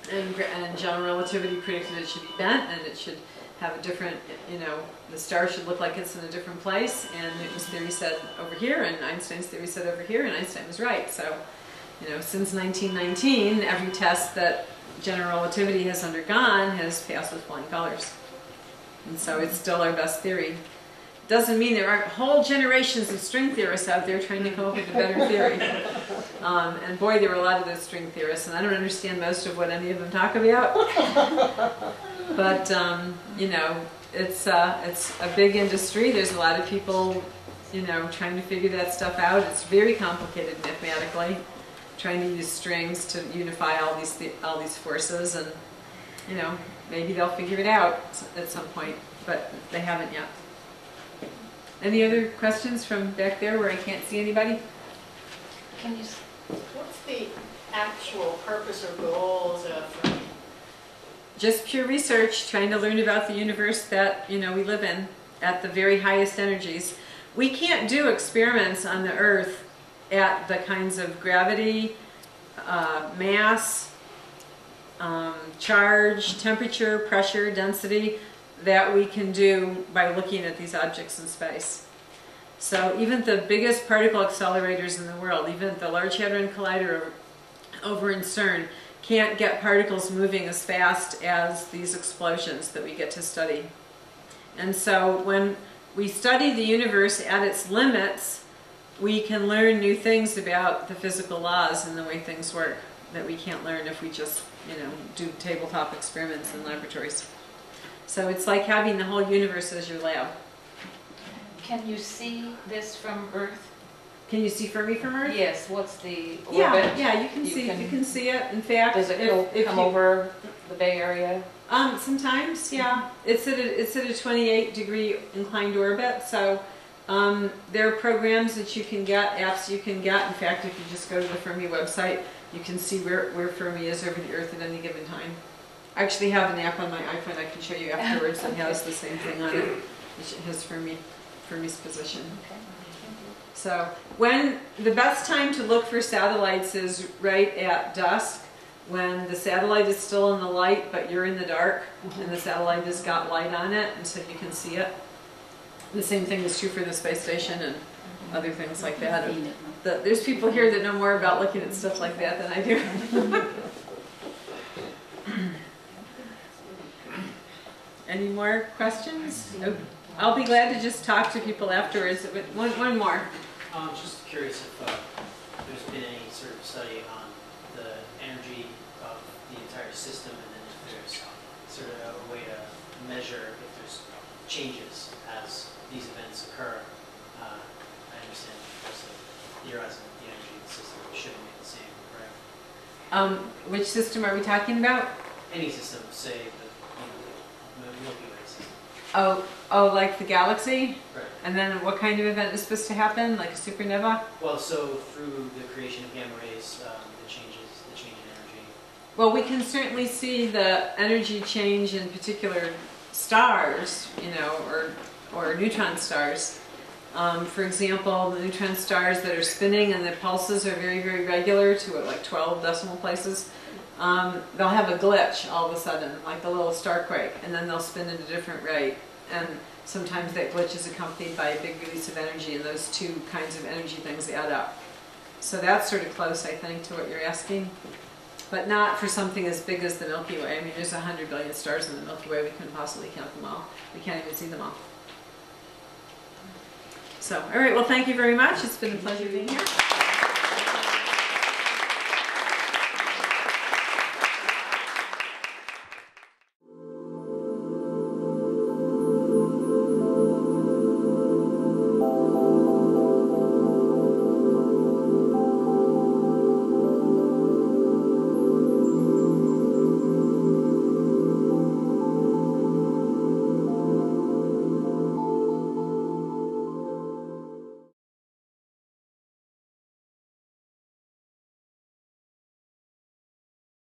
And general relativity predicted it should be bent and it should have a different, the star should look like it's in a different place, and Newton's theory said over here, and Einstein's theory said over here, and Einstein was right. So, since 1919, every test that general relativity has undergone has passed with flying colors. And so it's still our best theory. Doesn't mean there aren't whole generations of string theorists out there trying to come up with a better theory. And boy, there were a lot of those string theorists, and I don't understand most of what any of them talk about. But, it's a big industry. There's a lot of people, trying to figure that stuff out. It's very complicated mathematically, trying to use strings to unify all these forces, and, maybe they'll figure it out at some point, but they haven't yet. Any other questions from back there where I can't see anybody? What's the actual purpose or goals of Fermi? Just pure research, trying to learn about the universe that we live in at the very highest energies. We can't do experiments on the Earth at the kinds of gravity, mass, charge, temperature, pressure, density that we can do by looking at these objects in space. So even the biggest particle accelerators in the world, even the Large Hadron Collider over in CERN, can't get particles moving as fast as these explosions that we get to study. And so when we study the universe at its limits, we can learn new things about the physical laws and the way things work that we can't learn if we just, do tabletop experiments in laboratories. So it's like having the whole universe as your lab. Can you see this from Earth? Can you see Fermi from Earth? Yes. What's the orbit? Yeah, you can see it. In fact, does it come over the Bay Area? Sometimes, yeah. It's at a 28-degree inclined orbit. So there are programs that you can get, apps you can get. In fact, if you just go to the Fermi website, you can see where Fermi is over the Earth at any given time. I actually have an app on my iPhone I can show you afterwards that has the same thing on it, which has Fermi's position. Okay. So when the best time to look for satellites is right at dusk, when the satellite is still in the light but you're in the dark, and the satellite has got light on it and so you can see it. The same thing is true for the space station and other things like that. There's people here that know more about looking at stuff like that than I do. Any more questions? I'll be glad to just talk to people afterwards. One more. Just curious if there's been any sort of study on the energy of the entire system, and then if there's sort of a way to measure if there's changes as these events occur. I understand there's a theorizing that the energy of the system should remain the same, correct? Which system are we talking about? Any system, say the Milky Way system. Oh, like the galaxy? Right. And then what kind of event is supposed to happen, like a supernova? Well, so through the creation of gamma rays, the change in energy. Well, we can certainly see the energy change in particular stars, or neutron stars. For example, the neutron stars that are spinning and the pulses are very, very regular to like 12 decimal places. they'll have a glitch all of a sudden, like the little starquake, and then they'll spin at a different rate. And sometimes that glitch is accompanied by a big release of energy, and those two kinds of energy things add up. So that's sort of close, I think, to what you're asking. But not for something as big as the Milky Way. I mean, there's 100 billion stars in the Milky Way. We couldn't possibly count them all. We can't even see them all. So, all right, well, thank you very much. It's been a pleasure being here.